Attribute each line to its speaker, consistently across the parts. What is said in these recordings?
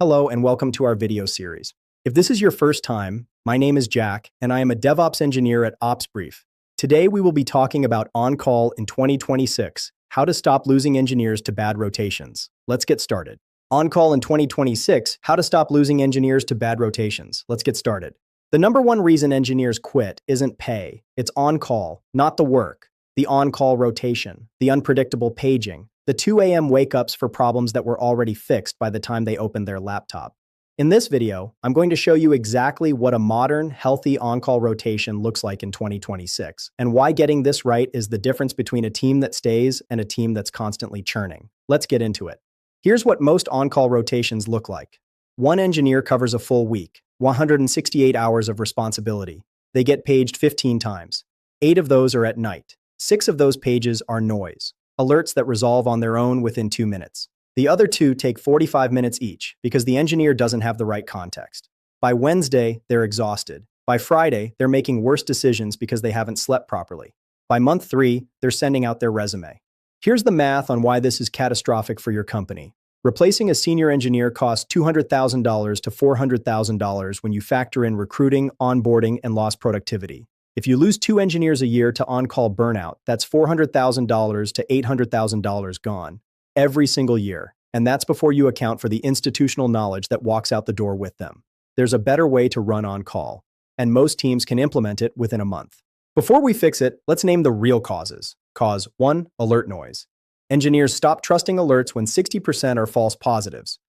Speaker 1: Hello and welcome to our video series. If this is your first time, my name is Jack and I am a DevOps engineer at OpsBrief. Today we will be talking about on-call in 2026, how to stop losing engineers to bad rotations. Let's get started. On-call in 2026, how to stop losing engineers to bad rotations. Let's get started. The number one reason engineers quit isn't pay, it's on-call, not the work. The on-call rotation, the unpredictable paging, the 2 a.m. wake-ups for problems that were already fixed by the time they opened their laptop. In this video, I'm going to show you exactly what a modern, healthy on-call rotation looks like in 2026, and why getting this right is the difference between a team that stays and a team that's constantly churning. Let's get into it. Here's what most on-call rotations look like. One engineer covers a full week, 168 hours of responsibility. They get paged 15 times. 8 of those are at night. 6 of those pages are noise, alerts that resolve on their own within 2 minutes. The other 2 take 45 minutes each because the engineer doesn't have the right context. By Wednesday, they're exhausted. By Friday, they're making worse decisions because they haven't slept properly. By month 3, they're sending out their resume. Here's the math on why this is catastrophic for your company. Replacing a senior engineer costs $200,000 to $400,000 when you factor in recruiting, onboarding, and lost productivity. If you lose 2 engineers a year to on-call burnout, that's $400,000 to $800,000 gone every single year. And that's before you account for the institutional knowledge that walks out the door with them. There's a better way to run on-call, and most teams can implement it within a month. Before we fix it, let's name the real causes. Cause 1, alert noise. Engineers stop trusting alerts when 60% are false positives.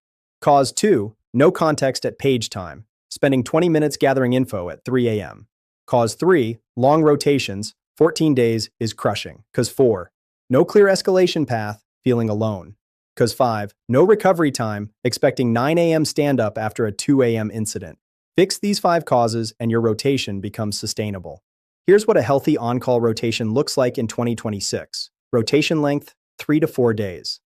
Speaker 1: Cause 2, no context at page time, spending 20 minutes gathering info at 3 a.m. Cause 3, long rotations, 14 days is crushing. Cause 4, no clear escalation path, feeling alone. Cause 5, no recovery time, expecting 9 a.m. stand-up after a 2 a.m. incident. Fix these 5 causes and your rotation becomes sustainable. Here's what a healthy on-call rotation looks like in 2026. Rotation length, 3 to 4 days.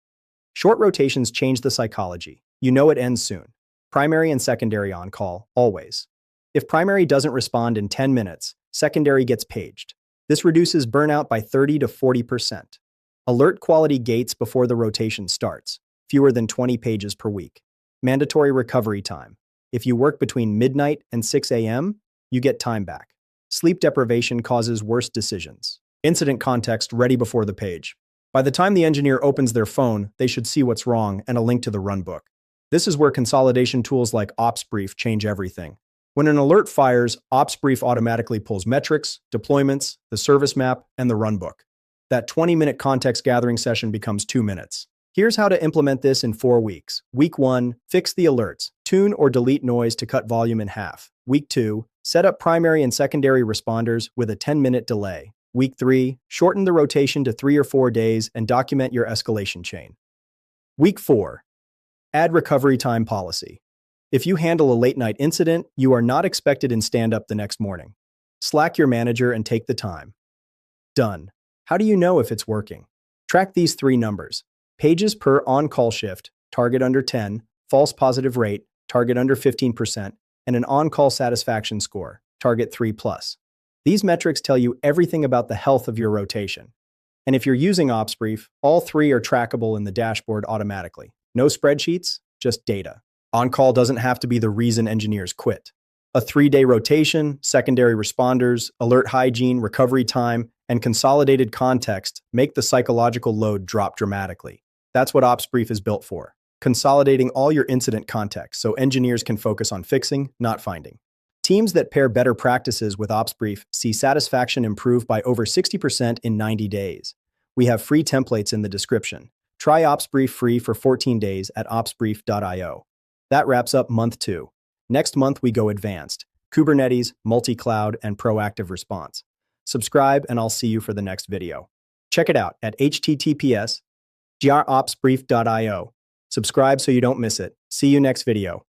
Speaker 1: Short rotations change the psychology. You know it ends soon. Primary and secondary on-call, always. If primary doesn't respond in 10 minutes, secondary gets paged. This reduces burnout by 30 to 40%. Alert quality gates before the rotation starts, fewer than 20 pages per week. Mandatory recovery time. If you work between midnight and 6 a.m., you get time back. Sleep deprivation causes worse decisions. Incident context ready before the page. By the time the engineer opens their phone, they should see what's wrong and a link to the runbook. This is where consolidation tools like OpsBrief change everything. When an alert fires, OpsBrief automatically pulls metrics, deployments, the service map, and the runbook. That 20-minute context gathering session becomes 2 minutes. Here's how to implement this in 4 weeks. Week 1, fix the alerts. Tune or delete noise to cut volume in half. Week 2, set up primary and secondary responders with a 10-minute delay. Week 3, shorten the rotation to 3 or 4 days and document your escalation chain. Week 4, add recovery time policy. If you handle a late-night incident, you are not expected in stand-up the next morning. Slack your manager and take the time. Done. How do you know if it's working? Track these 3 numbers. Pages per on-call shift, target under 10, false positive rate, target under 15%, and an on-call satisfaction score, target 3+. These metrics tell you everything about the health of your rotation. And if you're using OpsBrief, all 3 are trackable in the dashboard automatically. No spreadsheets, just data. On-call doesn't have to be the reason engineers quit. A 3-day rotation, secondary responders, alert hygiene, recovery time, and consolidated context make the psychological load drop dramatically. That's what OpsBrief is built for. Consolidating all your incident context so engineers can focus on fixing, not finding. Teams that pair better practices with OpsBrief see satisfaction improve by over 60% in 90 days. We have free templates in the description. Try OpsBrief free for 14 days at opsbrief.io. That wraps up month 2. Next month we go advanced: Kubernetes, multi-cloud, and proactive response. Subscribe and I'll see you for the next video. Check it out at https://opsbrief.io. Subscribe so you don't miss it. See you next video.